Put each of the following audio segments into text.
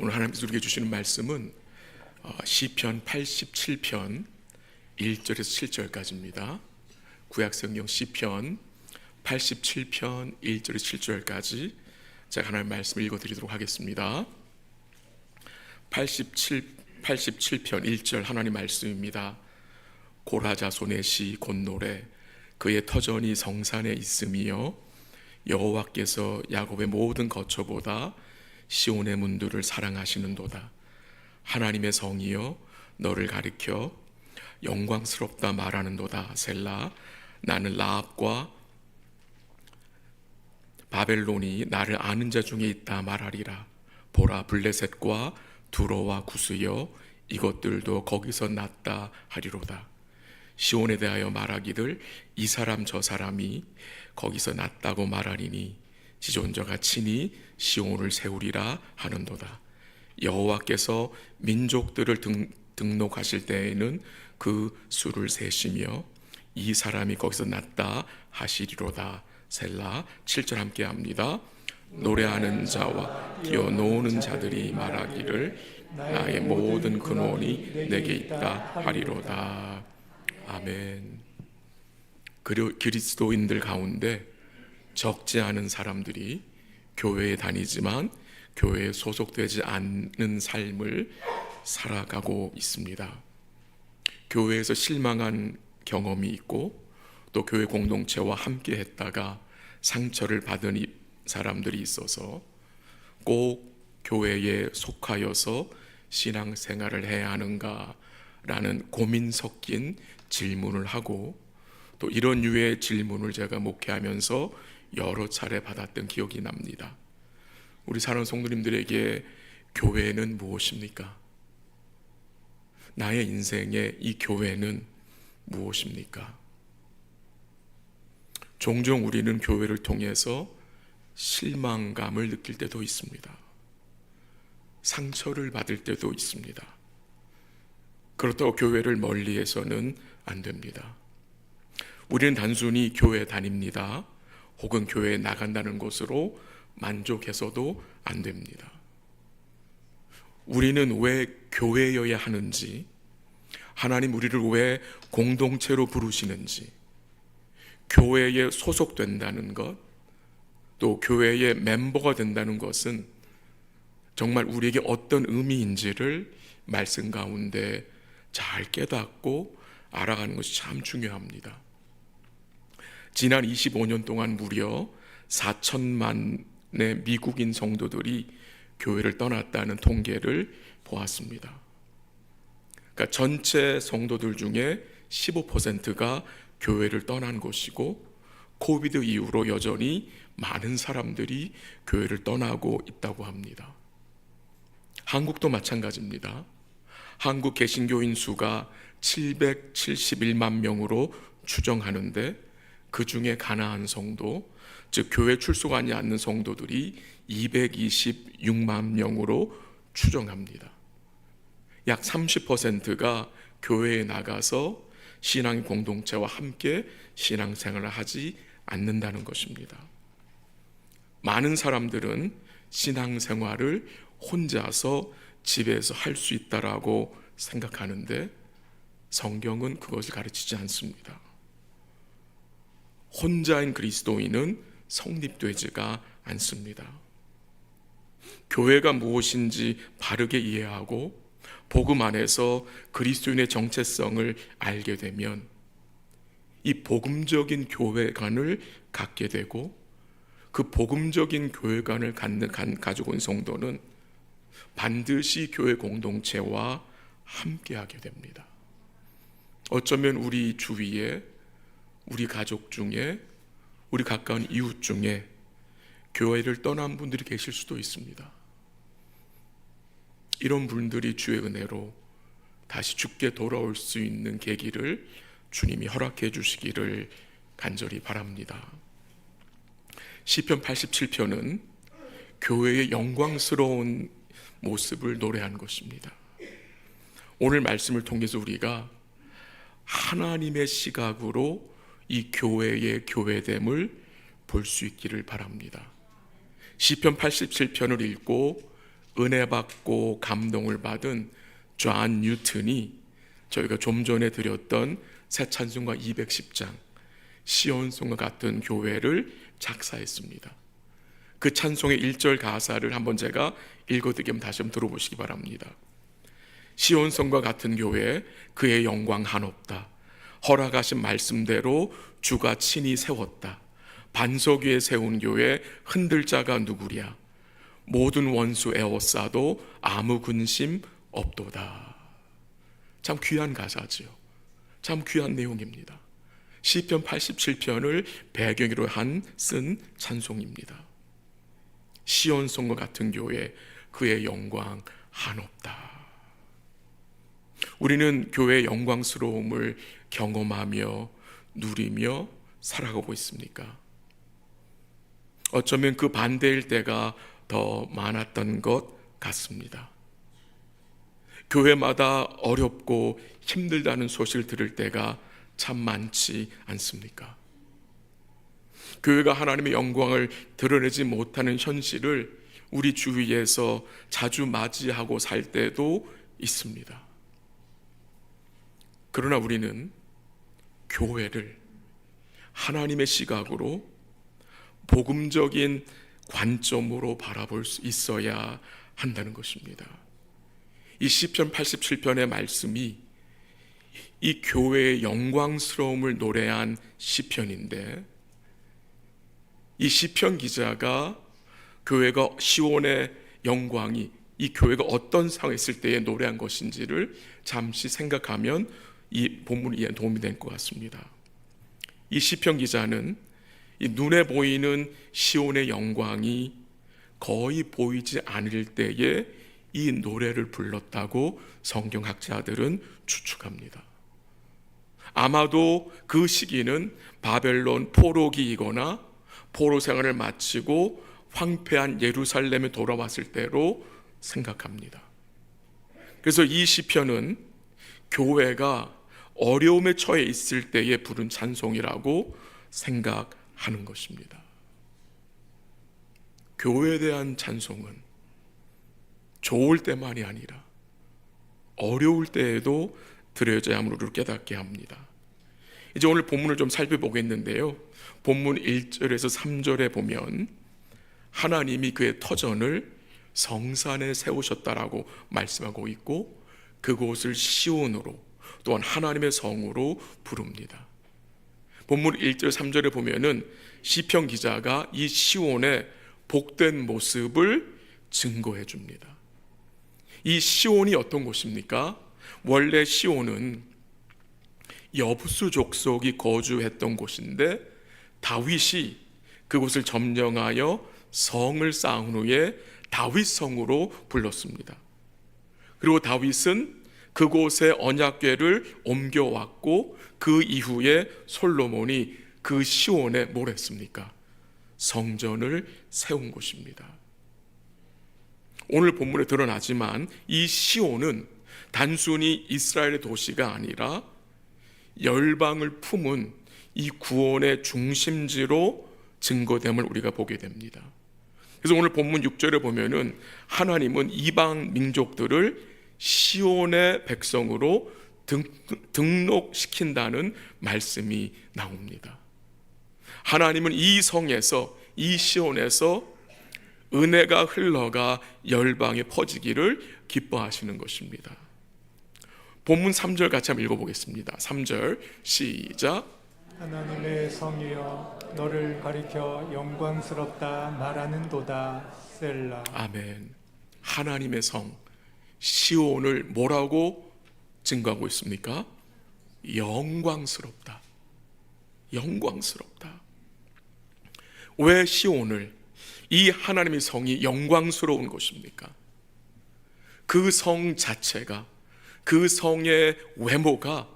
오늘 하나님께서 우리에게 주시는 말씀은 시편 87편 1절에서 7절까지입니다. 구약성경 시편 87편 1절에서 7절까지 제가 하나님의 말씀을 읽어드리도록 하겠습니다. 87편 1절 하나님 말씀입니다. 고라자손의 시 곧 노래, 그의 터전이 성산에 있음이여, 여호와께서 야곱의 모든 거처보다 시온의 문들을 사랑하시는도다. 하나님의 성이여, 너를 가리켜 영광스럽다 말하는도다. 셀라. 나는 라합과 바벨론이 나를 아는 자 중에 있다 말하리라. 보라, 블레셋과 두로와 구스여, 이것들도 거기서 났다 하리로다. 시온에 대하여 말하기를 이 사람 저 사람이 거기서 났다고 말하리니 지존자가 친히 시온을 세우리라 하는도다. 여호와께서 민족들을 등록하실 때에는 그 수를 세시며 이 사람이 거기서 났다 하시리로다. 셀라. 7절 함께 합니다. 노래하는 자와 뛰어노는 자들이 말하기를 나의 모든 근원이 내게 있다 하리로다. 아멘. 그리스도인들 가운데 적지 않은 사람들이 교회에 다니지만 교회에 소속되지 않는 삶을 살아가고 있습니다. 교회에서 실망한 경험이 있고 또 교회 공동체와 함께 했다가 상처를 받은 사람들이 있어서 꼭 교회에 속하여서 신앙생활을 해야 하는가라는 고민 섞인 질문을 하고, 또 이런 류의 질문을 제가 목회하면서 여러 차례 받았던 기억이 납니다. 우리 사랑하는 성도님들에게 교회는 무엇입니까? 나의 인생의 이 교회는 무엇입니까? 종종 우리는 교회를 통해서 실망감을 느낄 때도 있습니다. 상처를 받을 때도 있습니다. 그렇다고 교회를 멀리해서는 안 됩니다. 우리는 단순히 교회 다닙니다, 혹은 교회에 나간다는 것으로 만족해서도 안 됩니다. 우리는 왜 교회여야 하는지, 하나님 우리를 왜 공동체로 부르시는지, 교회에 소속된다는 것, 또 교회의 멤버가 된다는 것은 정말 우리에게 어떤 의미인지를 말씀 가운데 잘 깨닫고 알아가는 것이 참 중요합니다. 지난 25년 동안 무려 4천만의 미국인 성도들이 교회를 떠났다는 통계를 보았습니다. 그러니까 전체 성도들 중에 15%가 교회를 떠난 것이고, 코비드 이후로 여전히 많은 사람들이 교회를 떠나고 있다고 합니다. 한국도 마찬가지입니다. 한국 개신교인 수가 771만 명으로 추정하는데, 그 중에 가나안 성도, 즉 교회 출석하지 않는 성도들이 226만 명으로 추정합니다. 약 30%가 교회에 나가서 신앙 공동체와 함께 신앙생활을 하지 않는다는 것입니다. 많은 사람들은 신앙생활을 혼자서 집에서 할 수 있다라고 생각하는데, 성경은 그것을 가르치지 않습니다. 혼자인 그리스도인은 성립되지가 않습니다. 교회가 무엇인지 바르게 이해하고 복음 안에서 그리스도인의 정체성을 알게 되면 이 복음적인 교회관을 갖게 되고, 그 복음적인 교회관을 가지고 온 성도는 반드시 교회 공동체와 함께하게 됩니다. 어쩌면 우리 주위에, 우리 가족 중에, 우리 가까운 이웃 중에 교회를 떠난 분들이 계실 수도 있습니다. 이런 분들이 주의 은혜로 다시 주께 돌아올 수 있는 계기를 주님이 허락해 주시기를 간절히 바랍니다. 시편 87편은 교회의 영광스러운 모습을 노래한 것입니다. 오늘 말씀을 통해서 우리가 하나님의 시각으로 이 교회의 교회됨을 볼 수 있기를 바랍니다. 시편 87편을 읽고 은혜 받고 감동을 받은 존 뉴턴이 저희가 좀 전에 드렸던 새 찬송가 210장 시온송과 같은 교회를 작사했습니다. 그 찬송의 1절 가사를 한번 제가 읽어드리면 다시 한번 들어보시기 바랍니다. 시온성과 같은 교회 그의 영광 한없다. 허락하신 말씀대로 주가 친히 세웠다. 반석 위에 세운 교회 흔들 자가 누구랴. 모든 원수 에워싸도 아무 근심 없도다. 참 귀한 가사지요. 참 귀한 내용입니다. 시편 87편을 배경으로 쓴 찬송입니다. 시온성과 같은 교회 그의 영광 한없다. 우리는 교회의 영광스러움을 경험하며 누리며 살아가고 있습니까? 어쩌면 그 반대일 때가 더 많았던 것 같습니다. 교회마다 어렵고 힘들다는 소식을 들을 때가 참 많지 않습니까? 교회가 하나님의 영광을 드러내지 못하는 현실을 우리 주위에서 자주 맞이하고 살 때도 있습니다. 그러나 우리는 교회를 하나님의 시각으로 복음적인 관점으로 바라볼 수 있어야 한다는 것입니다. 이 시편 87편의 말씀이 이 교회의 영광스러움을 노래한 시편인데, 이 시편 기자가 교회가 시온의 영광이 이 교회가 어떤 상황에 있을 때에 노래한 것인지를 잠시 생각하면 이 본문이 이해에 도움이 될 것 같습니다. 이 시편 기자는 이 눈에 보이는 시온의 영광이 거의 보이지 않을 때에 이 노래를 불렀다고 성경학자들은 추측합니다. 아마도 그 시기는 바벨론 포로기이거나 포로 생활을 마치고 황폐한 예루살렘에 돌아왔을 때로 생각합니다. 그래서 이 시편은 교회가 어려움에 처해 있을 때에 부른 찬송이라고 생각하는 것입니다. 교회에 대한 찬송은 좋을 때만이 아니라 어려울 때에도 드려져야 함을 우리를 깨닫게 합니다. 이제 오늘 본문을 좀 살펴보겠는데요, 본문 1절에서 3절에 보면 하나님이 그의 터전을 성산에 세우셨다라고 말씀하고 있고, 그곳을 시온으로 또한 하나님의 성으로 부릅니다. 본문 1절 3절에 보면은 시편 기자가 이 시온의 복된 모습을 증거해 줍니다. 이 시온이 어떤 곳입니까? 원래 시온은 여부수 족속이 거주했던 곳인데 다윗이 그곳을 점령하여 성을 쌓은 후에 다윗성으로 불렀습니다. 그리고 다윗은 그곳에 언약궤를 옮겨왔고, 그 이후에 솔로몬이 그 시온에 뭘 했습니까? 성전을 세운 곳입니다. 오늘 본문에 드러나지만 이 시온은 단순히 이스라엘의 도시가 아니라 열방을 품은 이 구원의 중심지로 증거됨을 우리가 보게 됩니다. 그래서 오늘 본문 6절에 보면은 하나님은 이방 민족들을 시온의 백성으로 등록시킨다는 말씀이 나옵니다. 하나님은 이 성에서, 이 시온에서 은혜가 흘러가 열방에 퍼지기를 기뻐하시는 것입니다. 본문 3절 같이 한번 읽어보겠습니다. 3절 시작. 하나님의 성이여 너를 가리켜 영광스럽다 말하는도다. 셀라. 아멘. 하나님의 성 시온을 뭐라고 증거하고 있습니까? 영광스럽다. 영광스럽다. 왜 시온을, 이 하나님의 성이 영광스러운 것입니까? 그 성 자체가, 그 성의 외모가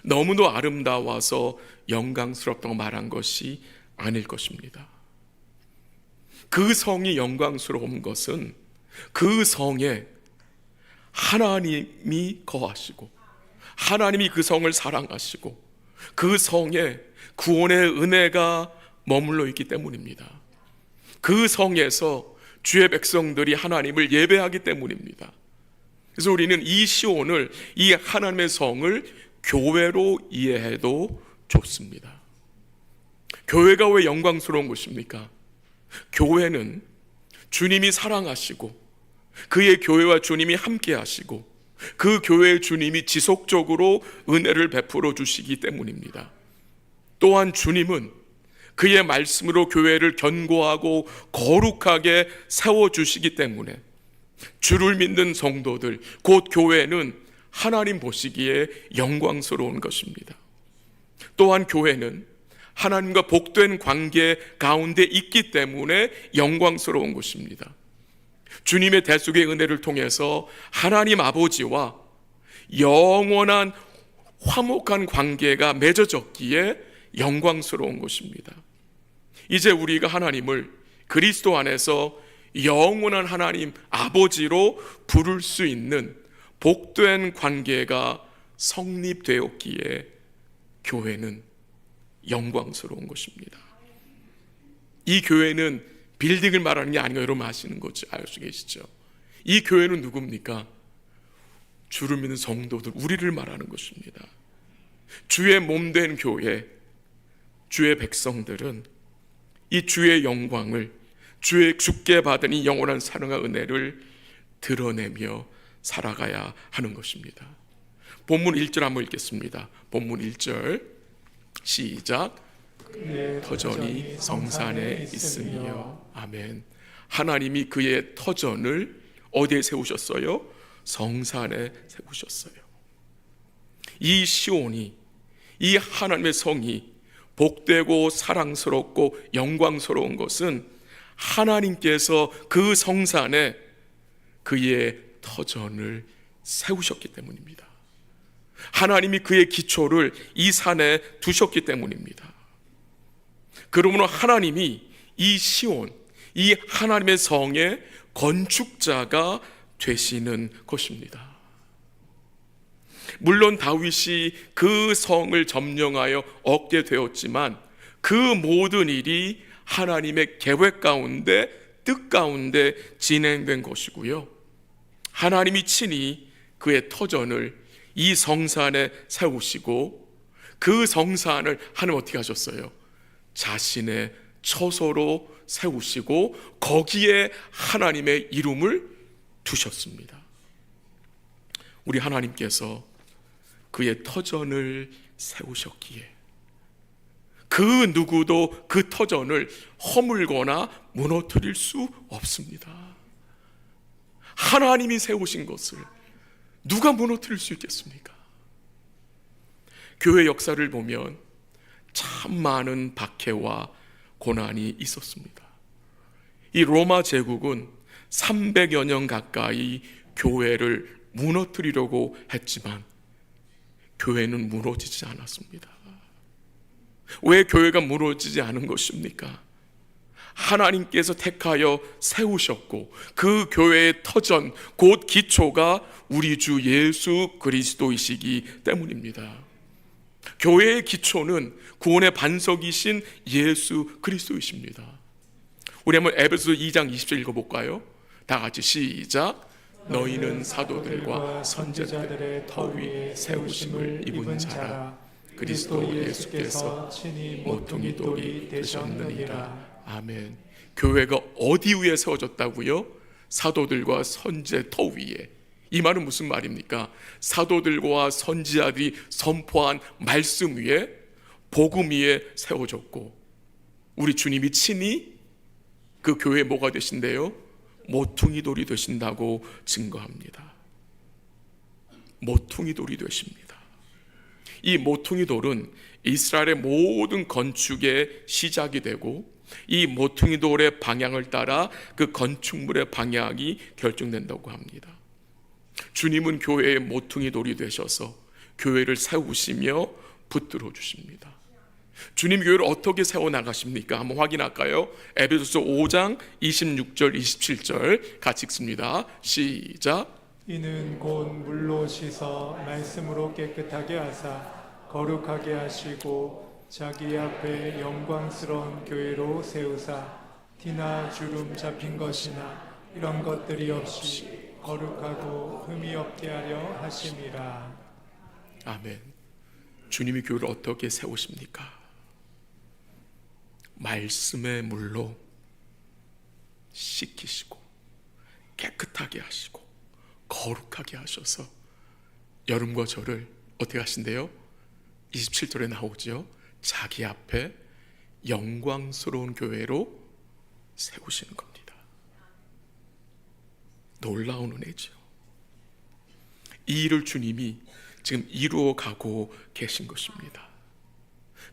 너무도 아름다워서 영광스럽다고 말한 것이 아닐 것입니다. 그 성이 영광스러운 것은 그 성에 하나님이 거하시고, 하나님이 그 성을 사랑하시고, 그 성에 구원의 은혜가 머물러 있기 때문입니다. 그 성에서 주의 백성들이 하나님을 예배하기 때문입니다. 그래서 우리는 이 시온을, 이 하나님의 성을 교회로 이해해도 좋습니다. 교회가 왜 영광스러운 것입니까? 교회는 주님이 사랑하시고 그의 교회와 주님이 함께 하시고 그 교회의 주님이 지속적으로 은혜를 베풀어 주시기 때문입니다. 또한 주님은 그의 말씀으로 교회를 견고하고 거룩하게 세워주시기 때문에 주를 믿는 성도들, 곧 교회는 하나님 보시기에 영광스러운 것입니다. 또한 교회는 하나님과 복된 관계 가운데 있기 때문에 영광스러운 것입니다. 주님의 대속의 은혜를 통해서 하나님 아버지와 영원한 화목한 관계가 맺어졌기에 영광스러운 것입니다. 이제 우리가 하나님을 그리스도 안에서 영원한 하나님 아버지로 부를 수 있는 복된 관계가 성립되었기에 교회는 영광스러운 것입니다. 이 교회는 빌딩을 말하는 게 아니고 여러분 아시는 거죠. 알수 계시죠? 이 교회는 누굽니까? 주를 믿는 성도들, 우리를 말하는 것입니다. 주의 몸된 교회, 주의 백성들은 이 주의 영광을, 주의 주께 받은 이 영원한 사랑과 은혜를 드러내며 살아가야 하는 것입니다. 본문 1절 한번 읽겠습니다. 본문 1절 시작. 터전이 성산에 있으며. 아멘. 하나님이 그의 터전을 어디에 세우셨어요? 성산에 세우셨어요. 이 시온이, 이 하나님의 성이 복되고 사랑스럽고 영광스러운 것은 하나님께서 그 성산에 그의 터전을 세우셨기 때문입니다. 하나님이 그의 기초를 이 산에 두셨기 때문입니다. 그러므로 하나님이 이 시온, 이 하나님의 성의 건축자가 되시는 것입니다. 물론 다윗이 그 성을 점령하여 얻게 되었지만 그 모든 일이 하나님의 계획 가운데, 뜻 가운데 진행된 것이고요. 하나님이 친히 그의 터전을 이 성산에 세우시고 그 성산을 하나님 어떻게 하셨어요? 자신의 처소로 세우시고 거기에 하나님의 이름을 두셨습니다. 우리 하나님께서 그의 터전을 세우셨기에 그 누구도 그 터전을 허물거나 무너뜨릴 수 없습니다. 하나님이 세우신 것을 누가 무너뜨릴 수 있겠습니까? 교회 역사를 보면 참 많은 박해와 고난이 있었습니다. 이 로마 제국은 300여 년 가까이 교회를 무너뜨리려고 했지만 교회는 무너지지 않았습니다. 왜 교회가 무너지지 않은 것입니까? 하나님께서 택하여 세우셨고 그 교회의 터전, 곧 기초가 우리 주 예수 그리스도이시기 때문입니다. 교회의 기초는 구원의 반석이신 예수 그리스도이십니다. 우리 한번 에베소 2장 20절 읽어볼까요? 다 같이 시작. 너희는 사도들과 선지자들의 터 위에 세우심을 입은 자라. 그리스도 예수께서 친히 모퉁이 돌이 되셨느니라. 아멘. 교회가 어디 위에 세워졌다고요? 사도들과 선지자의 터 위에. 이 말은 무슨 말입니까? 사도들과 선지자들이 선포한 말씀 위에, 복음 위에 세워졌고 우리 주님이 친히 그 교회에 뭐가 되신대요? 모퉁이 돌이 되신다고 증거합니다. 모퉁이 돌이 되십니다. 이 모퉁이 돌은 이스라엘의 모든 건축의 시작이 되고 이 모퉁이 돌의 방향을 따라 그 건축물의 방향이 결정된다고 합니다. 주님은 교회의 모퉁이 돌이 되셔서 교회를 세우시며 붙들어 주십니다. 주님 교회를 어떻게 세워나가십니까? 한번 확인할까요? 에베소서 5장 26절 27절 같이 읽습니다. 시작. 이는 곧 물로 씻어 말씀으로 깨끗하게 하사 거룩하게 하시고 자기 앞에 영광스러운 교회로 세우사 티나 주름 잡힌 것이나 이런 것들이 없이 거룩하고 흠이 없게 하려 하심이라. 아멘. 주님이 교회를 어떻게 세우십니까? 말씀의 물로 씻기시고 깨끗하게 하시고 거룩하게 하셔서 여러분과 저를 어떻게 하신대요? 27절에 나오죠. 자기 앞에 영광스러운 교회로 세우시는 겁니다. 놀라운 은혜죠. 이 일을 주님이 지금 이루어 가고 계신 것입니다.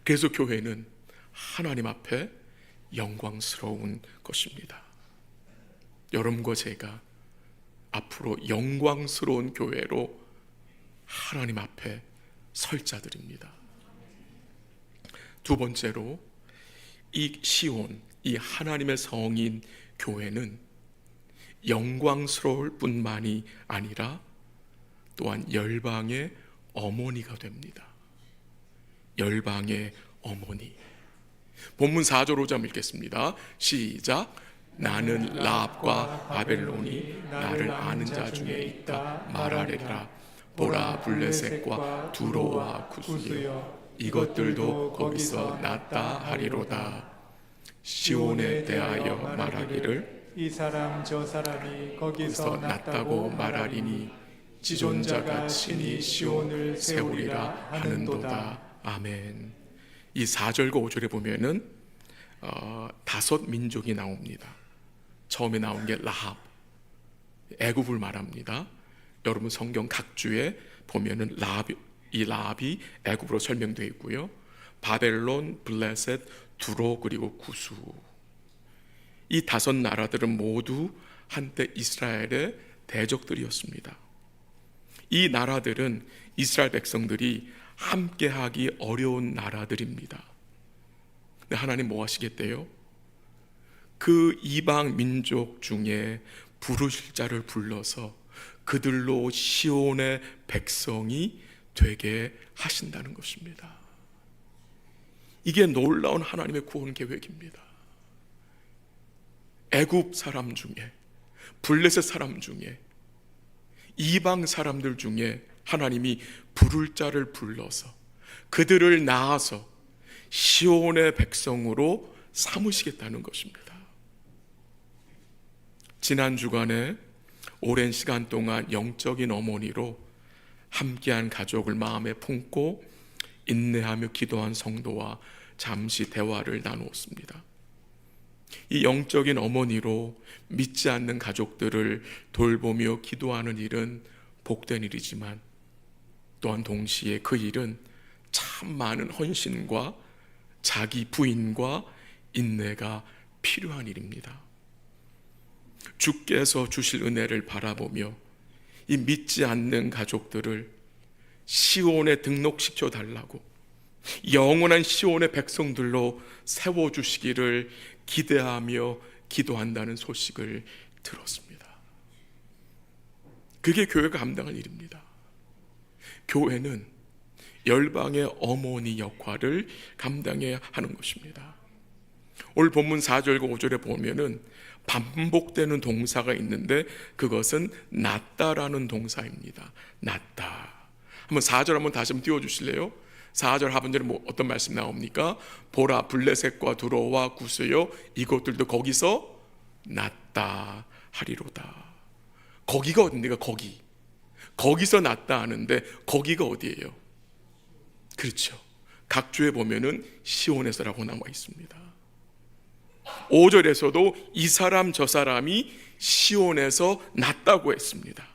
그래서 교회는 하나님 앞에 영광스러운 것입니다. 여러분과 제가 앞으로 영광스러운 교회로 하나님 앞에 설 자들입니다. 두 번째로 이 시온, 이 하나님의 성인 교회는 영광스러울 뿐만이 아니라 또한 열방의 어머니가 됩니다. 열방의 어머니. 본문 4절 5절 읽겠습니다. 시작. 나는 라합과 바벨론이 나를 아는 자 중에 있다 말하리라. 보라, 블레셋과 두로와 구스여 이것들도 거기서 났다 하리로다. 시온에 대하여 말하기를 이 사람 저 사람이 거기서 났다고 말하리니 지존자가 친히 시온을 세우리라 하는도다. 아멘. 이 4절과 5절에 보면은 다섯 민족이 나옵니다. 처음에 나온 게 라합, 애굽을 말합니다. 여러분 성경 각주에 보면은 이 라합이 애굽으로 설명되어 있고요. 바벨론, 블레셋, 두로 그리고 구수. 이 다섯 나라들은 모두 한때 이스라엘의 대적들이었습니다. 이 나라들은 이스라엘 백성들이 함께하기 어려운 나라들입니다. 근데 하나님 뭐 하시겠대요? 그 이방 민족 중에 부르실 자를 불러서 그들로 시온의 백성이 되게 하신다는 것입니다. 이게 놀라운 하나님의 구원 계획입니다. 애굽 사람 중에, 블레셋 사람 중에, 이방 사람들 중에 하나님이 부를 자를 불러서 그들을 낳아서 시온의 백성으로 삼으시겠다는 것입니다. 지난 주간에 오랜 시간 동안 영적인 어머니로 함께한 가족을 마음에 품고 인내하며 기도한 성도와 잠시 대화를 나누었습니다. 이 영적인 어머니로 믿지 않는 가족들을 돌보며 기도하는 일은 복된 일이지만 또한 동시에 그 일은 참 많은 헌신과 자기 부인과 인내가 필요한 일입니다. 주께서 주실 은혜를 바라보며 이 믿지 않는 가족들을 시온에 등록시켜 달라고 영원한 시온의 백성들로 세워주시기를 기대하며 기도한다는 소식을 들었습니다. 그게 교회가 감당할 일입니다. 교회는 열방의 어머니 역할을 감당해야 하는 것입니다. 오늘 본문 4절과 5절에 보면은 반복되는 동사가 있는데 그것은 낳다라는 동사입니다. 낳다. 한번 4절 한번 다시 한번 띄워주실래요? 4절 하반절에 어떤 말씀 나옵니까? 보라, 블레셋과 두로와 구스여 이것들도 거기서 낳다 하리로다. 거기가 어딘데가 거기서 낳다 하는데 거기가 어디예요? 그렇죠. 각주에 보면은 시온에서라고 나와 있습니다. 5절에서도 이 사람 저 사람이 시온에서 낳았다고 했습니다.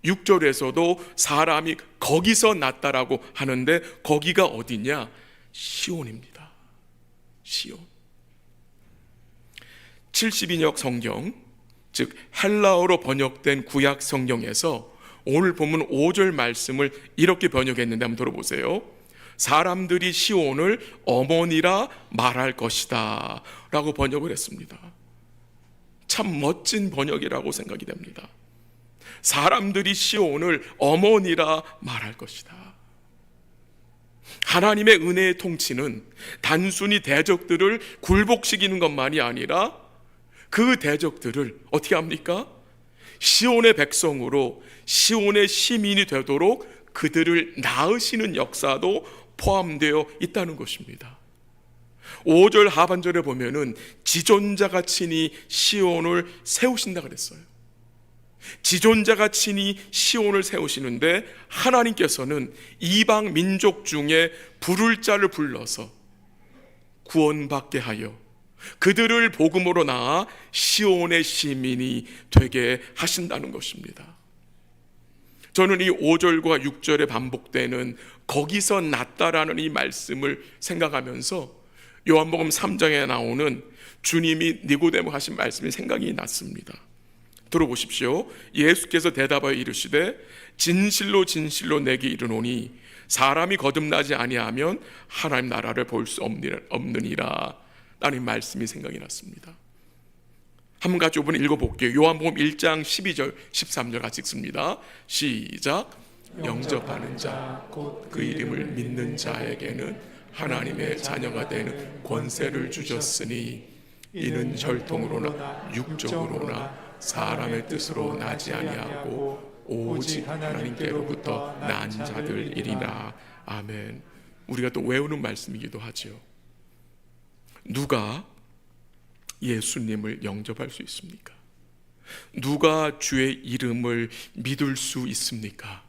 6절에서도 사람이 거기서 낳았다라고 하는데 거기가 어디냐? 시온입니다. 시온. 72역 성경, 즉 헬라어로 번역된 구약 성경에서 오늘 본문 5절 말씀을 이렇게 번역했는데 한번 들어보세요. 사람들이 시온을 어머니라 말할 것이다 라고 번역을 했습니다. 참 멋진 번역이라고 생각이 됩니다. 사람들이 시온을 어머니라 말할 것이다. 하나님의 은혜의 통치는 단순히 대적들을 굴복시키는 것만이 아니라 그 대적들을 어떻게 합니까? 시온의 백성으로, 시온의 시민이 되도록 그들을 낳으시는 역사도 포함되어 있다는 것입니다. 5절 하반절에 보면은 지존자가 친히 시온을 세우신다 그랬어요. 지존자가 친히 시온을 세우시는데, 하나님께서는 이방 민족 중에 부를 자를 불러서 구원받게 하여 그들을 복음으로 낳아 시온의 시민이 되게 하신다는 것입니다. 저는 이 5절과 6절에 반복되는 거기서 났다라는 이 말씀을 생각하면서 요한복음 3장에 나오는 주님이 니고데모 하신 말씀이 생각이 났습니다. 들어보십시오. 예수께서 대답하여 이르시되 진실로 진실로 내게 이르노니 사람이 거듭나지 아니하면 하나님 나라를 볼 수 없느니라 라는 말씀이 생각이 났습니다. 한번 같이 이번에 읽어볼게요. 요한복음 1장 12절 13절 같이 읽습니다. 시작. 영접하는 자 곧 그 이름을 믿는 자에게는 하나님의 자녀가 되는 권세를 주셨으니 이는 혈통으로나 육적으로나 사람의 뜻으로 나지 아니하고 오직 하나님께로부터 난 자들이리라. 아멘. 우리가 또 외우는 말씀이기도 하죠. 누가 예수님을 영접할 수 있습니까? 누가 주의 이름을 믿을 수 있습니까?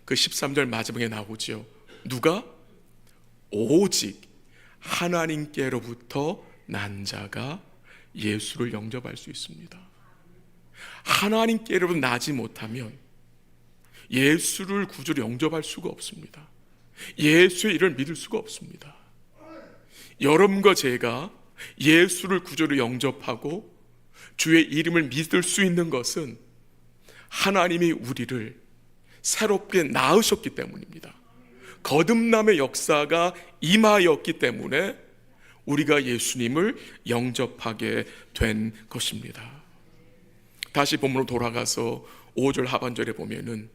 그 13절 마지막에 나오죠. 누가? 오직 하나님께로부터 난 자가 예수를 영접할 수 있습니다. 하나님께로부터 나지 못하면 예수를 구주로 영접할 수가 없습니다. 예수의 이름을 믿을 수가 없습니다. 여러분과 제가 예수를 구주로 영접하고 주의 이름을 믿을 수 있는 것은 하나님이 우리를 새롭게 낳으셨기 때문입니다. 거듭남의 역사가 임하였기 때문에 우리가 예수님을 영접하게 된 것입니다. 다시 본문으로 돌아가서 5절 하반절에 보면은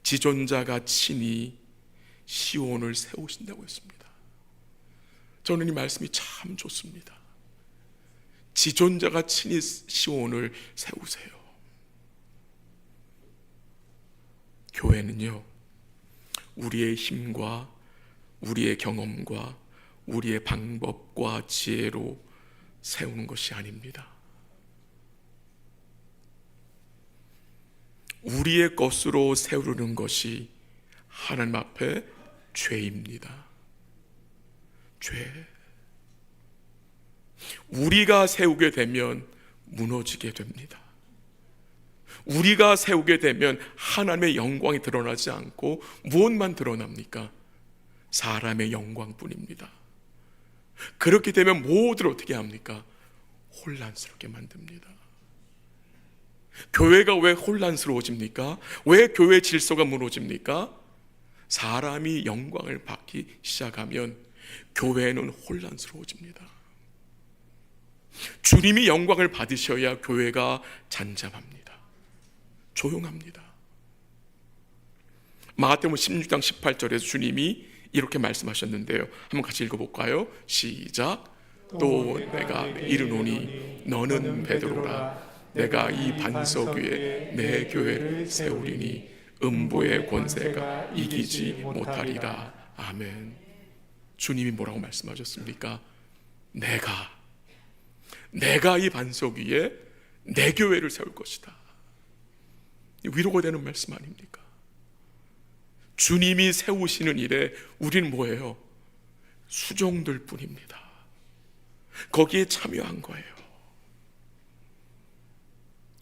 지존자가 친히 시온을 세우신다고 했습니다. 저는 이 말씀이 참 좋습니다. 지존자가 친히 시온을 세우세요. 교회는요, 우리의 힘과 우리의 경험과 우리의 방법과 지혜로 세우는 것이 아닙니다. 우리의 것으로 세우는 것이 하나님 앞에 죄입니다. 죄. 우리가 세우게 되면 무너지게 됩니다. 우리가 세우게 되면 하나님의 영광이 드러나지 않고 무엇만 드러납니까? 사람의 영광뿐입니다. 그렇게 되면 모두를 어떻게 합니까? 혼란스럽게 만듭니다. 교회가 왜 혼란스러워집니까? 왜 교회 질서가 무너집니까? 사람이 영광을 받기 시작하면 교회는 혼란스러워집니다. 주님이 영광을 받으셔야 교회가 잠잠합니다. 조용합니다. 마태복음 16장 18절에서 주님이 이렇게 말씀하셨는데요. 한번 같이 읽어볼까요? 시작. 또 내가 이르노니 너는 베드로라. 내가 이 반석 위에 내 교회를 세우리니 음부의 권세가 이기지 못하리라. 아멘. 주님이 뭐라고 말씀하셨습니까? 내가 이 반석 위에 내 교회를 세울 것이다. 위로가 되는 말씀 아닙니까? 주님이 세우시는 일에 우리는 뭐예요? 수종들 뿐입니다. 거기에 참여한 거예요.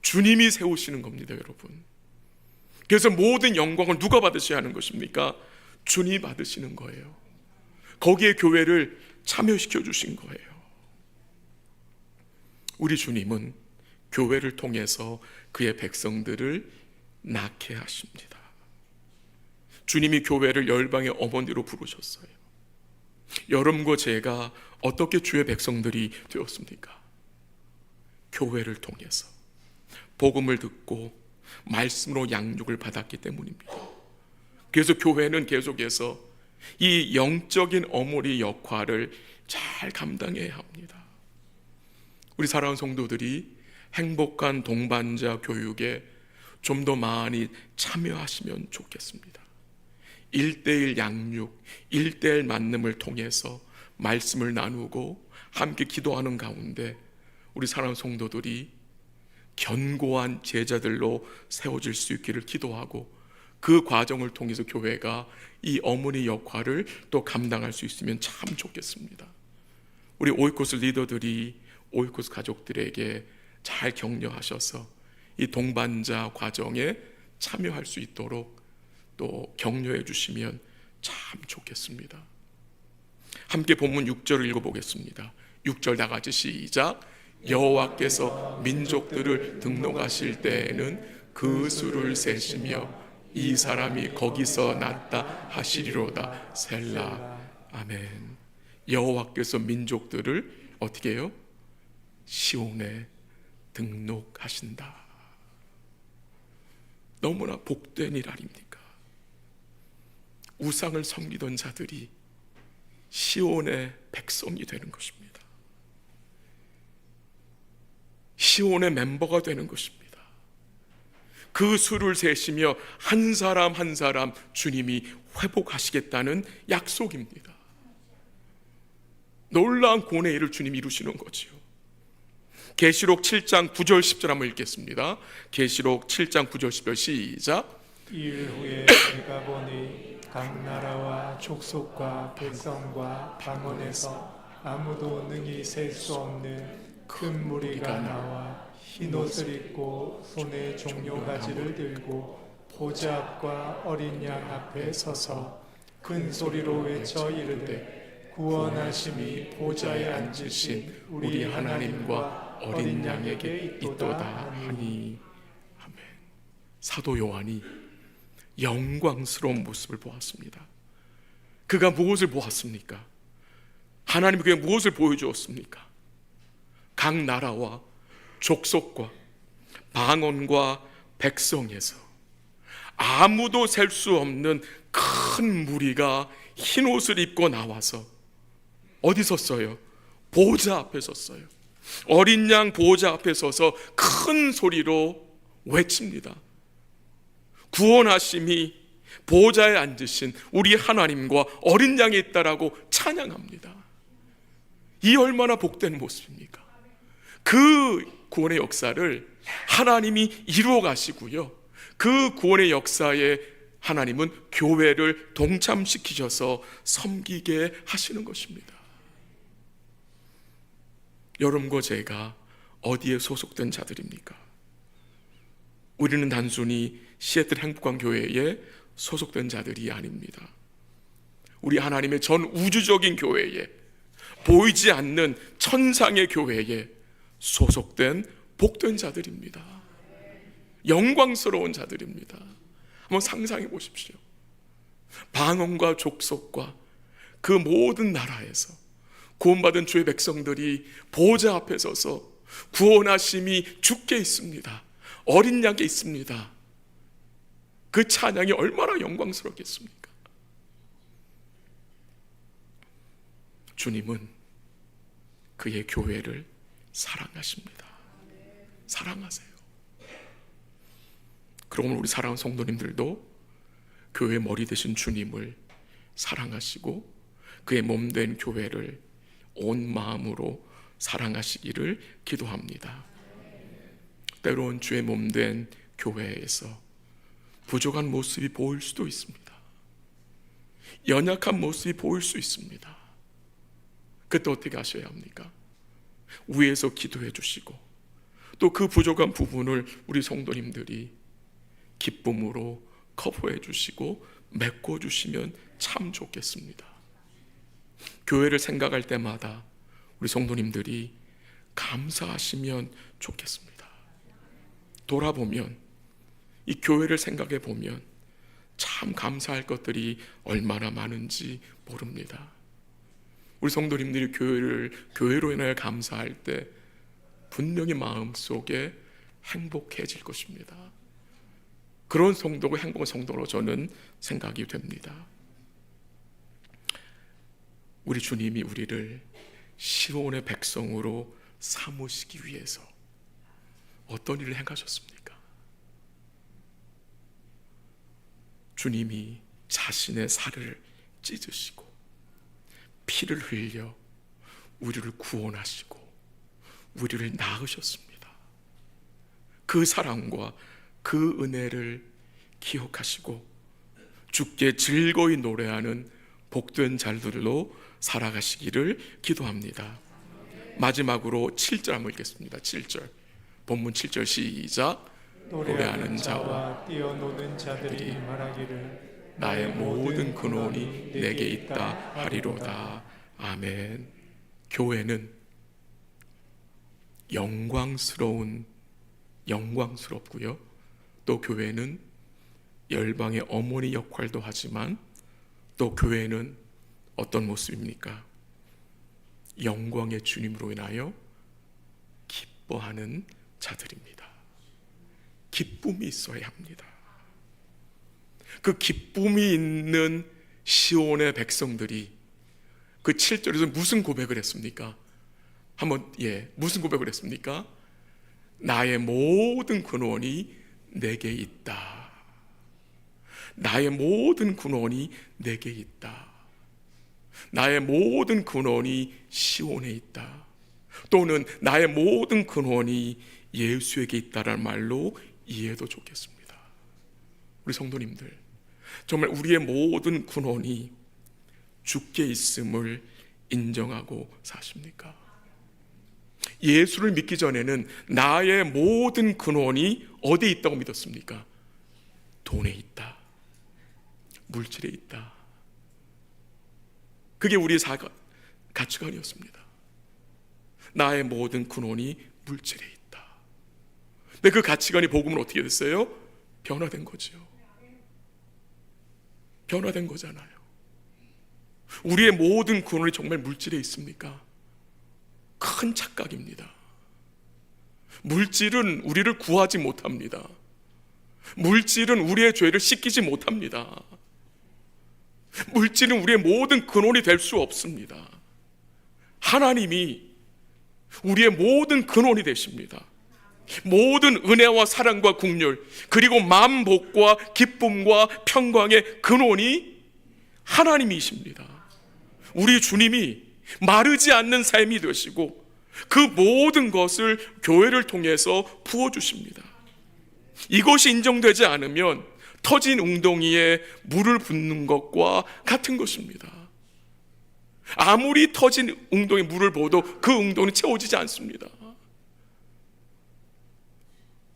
주님이 세우시는 겁니다, 여러분. 그래서 모든 영광을 누가 받으셔야 하는 것입니까? 주님이 받으시는 거예요. 거기에 교회를 참여시켜 주신 거예요. 우리 주님은 교회를 통해서 그의 백성들을 낳게 하십니다. 주님이 교회를 열방의 어머니로 부르셨어요. 여러분과 제가 어떻게 주의 백성들이 되었습니까? 교회를 통해서 복음을 듣고 말씀으로 양육을 받았기 때문입니다. 그래서 교회는 계속해서 이 영적인 어머니 역할을 잘 감당해야 합니다. 우리 사랑하는 성도들이 행복한 동반자 교육에 좀 더 많이 참여하시면 좋겠습니다. 1:1 양육, 1:1 만남을 통해서 말씀을 나누고 함께 기도하는 가운데 우리 사랑하는 성도들이 견고한 제자들로 세워질 수 있기를 기도하고, 그 과정을 통해서 교회가 이 어머니 역할을 또 감당할 수 있으면 참 좋겠습니다. 우리 오이코스 리더들이 오이코스 가족들에게 잘 격려하셔서 이 동반자 과정에 참여할 수 있도록 또 격려해 주시면 참 좋겠습니다. 함께 본문 6절을 읽어보겠습니다. 6절 다 같이 시작. 여호와께서 민족들을 등록하실 때에는 그 수를 세시며 이 사람이 거기서 났다 하시리로다. 셀라. 아멘. 여호와께서 민족들을 어떻게 해요? 시온에 등록하신다. 너무나 복된 일 아닙니까? 우상을 섬기던 자들이 시온의 백성이 되는 것입니다. 시온의 멤버가 되는 것입니다. 그 수를 세시며 한 사람 한 사람 주님이 회복하시겠다는 약속입니다. 놀라운 구원의 일을 주님이 이루시는 거지요. 계시록 7장 9절 10절 한번 읽겠습니다. 계시록 7장 9절 10절 시작. 이일 후에 내가 보니 각 나라와 족속과 백성과 방언에서 아무도 능히 셀 수 없는 큰 무리가 나와 흰옷을 입고 손에 종려가지를 들고 보좌 앞과 어린 양 앞에 서서 큰 소리로 외쳐 이르되 구원하심이 보좌에 앉으신 우리 하나님과 어린 양에게 있도다 하니. 아멘. 사도 요한이 영광스러운 모습을 보았습니다. 그가 무엇을 보았습니까? 하나님이 그에게 무엇을 보여주었습니까? 각 나라와 족속과 방언과 백성에서 아무도 셀 수 없는 큰 무리가 흰 옷을 입고 나와서 어디 섰어요? 보좌 앞에 섰어요. 어린 양 보좌 앞에 서서 큰 소리로 외칩니다. 구원하심이 보좌에 앉으신 우리 하나님과 어린 양에 있다라고 찬양합니다. 이 얼마나 복된 모습입니까? 그 구원의 역사를 하나님이 이루어 가시고요, 그 구원의 역사에 하나님은 교회를 동참시키셔서 섬기게 하시는 것입니다. 여러분과 제가 어디에 소속된 자들입니까? 우리는 단순히 시애틀 행복한 교회에 소속된 자들이 아닙니다. 우리 하나님의 전 우주적인 교회에, 보이지 않는 천상의 교회에 소속된 복된 자들입니다. 영광스러운 자들입니다. 한번 상상해 보십시오. 방언과 족속과 그 모든 나라에서 구원받은 주의 백성들이 보좌 앞에 서서 구원하심이 주께 있습니다, 어린 양에 있습니다. 그 찬양이 얼마나 영광스럽겠습니까? 주님은 그의 교회를 사랑하십니다. 사랑하세요. 그러면 우리 사랑하는 성도님들도 교회 머리 되신 주님을 사랑하시고 그의 몸 된 교회를 온 마음으로 사랑하시기를 기도합니다. 때론 주의 몸 된 교회에서 부족한 모습이 보일 수도 있습니다. 연약한 모습이 보일 수 있습니다. 그때 어떻게 하셔야 합니까? 위에서 기도해 주시고 또 그 부족한 부분을 우리 성도님들이 기쁨으로 커버해 주시고 메꿔 주시면 참 좋겠습니다. 교회를 생각할 때마다 우리 성도님들이 감사하시면 좋겠습니다. 돌아보면, 이 교회를 생각해 보면 참 감사할 것들이 얼마나 많은지 모릅니다. 우리 성도님들이 교회로 인하여 감사할 때 분명히 마음속에 행복해질 것입니다. 그런 성도가 행복한 성도로 저는 생각이 됩니다. 우리 주님이 우리를 시온의 백성으로 삼으시기 위해서 어떤 일을 행하셨습니까? 주님이 자신의 살을 찢으시고 피를 흘려 우리를 구원하시고 우리를 낳으셨습니다. 그 사랑과 그 은혜를 기억하시고 주께 즐거이 노래하는 복된 자들로 살아가시기를 기도합니다. 마지막으로 7절 한번 읽겠습니다. 7절, 본문 7절 시작. 노래하는 자와 뛰어노는 자들이 말하기를 나의 모든 근원이 내게 있다 하리로다. 아멘. 교회는 영광스럽고요. 또 교회는 열방의 어머니 역할도 하지만 또 교회는 어떤 모습입니까? 영광의 주님으로 인하여 기뻐하는 자들입니다. 기쁨이 있어야 합니다. 그 기쁨이 있는 시온의 백성들이 그 7절에서 무슨 고백을 했습니까? 무슨 고백을 했습니까? 나의 모든 근원이 내게 있다. 나의 모든 근원이 내게 있다. 나의 모든 근원이 시온에 있다. 또는 나의 모든 근원이 예수에게 있다라는 말로 이해도 좋겠습니다. 우리 성도님들, 정말 우리의 모든 근원이 주께 있음을 인정하고 사십니까? 예수를 믿기 전에는 나의 모든 근원이 어디에 있다고 믿었습니까? 돈에 있다, 물질에 있다. 그게 우리의 가치관이었습니다. 나의 모든 근원이 물질에 있다. 근데 그 가치관이 복음은 어떻게 됐어요? 변화된 거죠. 변화된 거잖아요. 우리의 모든 근원이 정말 물질에 있습니까? 큰 착각입니다. 물질은 우리를 구하지 못합니다. 물질은 우리의 죄를 씻기지 못합니다. 물질은 우리의 모든 근원이 될 수 없습니다. 하나님이 우리의 모든 근원이 되십니다. 모든 은혜와 사랑과 긍휼, 그리고 만복과 기쁨과 평강의 근원이 하나님이십니다. 우리 주님이 마르지 않는 삶이 되시고 그 모든 것을 교회를 통해서 부어주십니다. 이것이 인정되지 않으면 터진 웅덩이에 물을 붓는 것과 같은 것입니다. 아무리 터진 웅덩이에 물을 부어도 그 웅덩이는 채워지지 않습니다.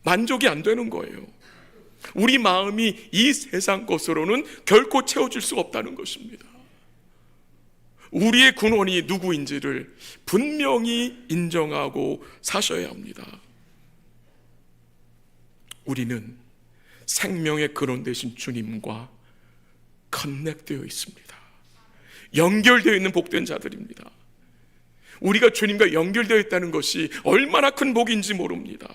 만족이 안 되는 거예요. 우리 마음이 이 세상 것으로는 결코 채워질 수가 없다는 것입니다. 우리의 근원이 누구인지를 분명히 인정하고 사셔야 합니다. 우리는 생명의 근원 되신 주님과 커넥되어 있습니다. 연결되어 있는 복된 자들입니다. 우리가 주님과 연결되어 있다는 것이 얼마나 큰 복인지 모릅니다.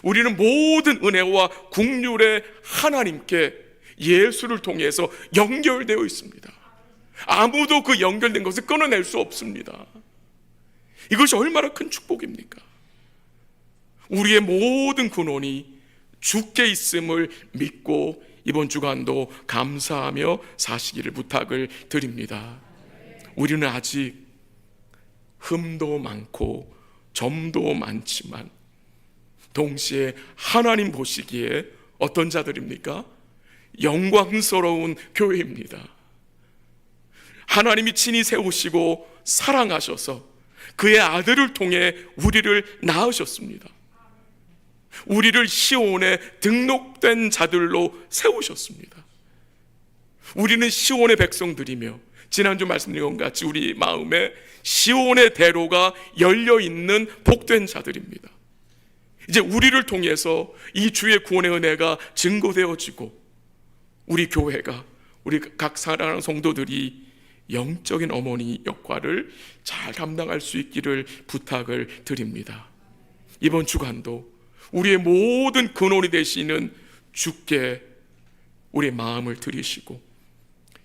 우리는 모든 은혜와 긍휼의 하나님께 예수를 통해서 연결되어 있습니다. 아무도 그 연결된 것을 끊어낼 수 없습니다. 이것이 얼마나 큰 축복입니까? 우리의 모든 근원이 주께 있음을 믿고 이번 주간도 감사하며 사시기를 부탁을 드립니다. 우리는 아직 흠도 많고 점도 많지만 동시에 하나님 보시기에 어떤 자들입니까? 영광스러운 교회입니다. 하나님이 친히 세우시고 사랑하셔서 그의 아들을 통해 우리를 낳으셨습니다. 우리를 시온에 등록된 자들로 세우셨습니다. 우리는 시온의 백성들이며 지난주 말씀드린 것 같이 우리 마음에 시온의 대로가 열려있는 복된 자들입니다. 이제 우리를 통해서 이 주의 구원의 은혜가 증거되어지고 우리 교회가, 우리 각 사랑하는 성도들이 영적인 어머니 역할을 잘 감당할 수 있기를 부탁을 드립니다. 이번 주간도 우리의 모든 근원이 되시는 주께 우리의 마음을 드리시고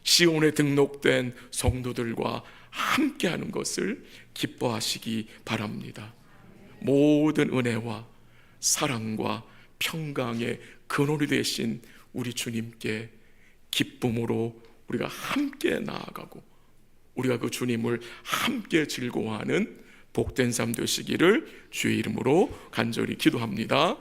시온에 등록된 성도들과 함께하는 것을 기뻐하시기 바랍니다. 모든 은혜와 사랑과 평강의 근원이 되신 우리 주님께 기쁨으로 우리가 함께 나아가고 우리가 그 주님을 함께 즐거워하는 복된 삶 되시기를 주의 이름으로 간절히 기도합니다.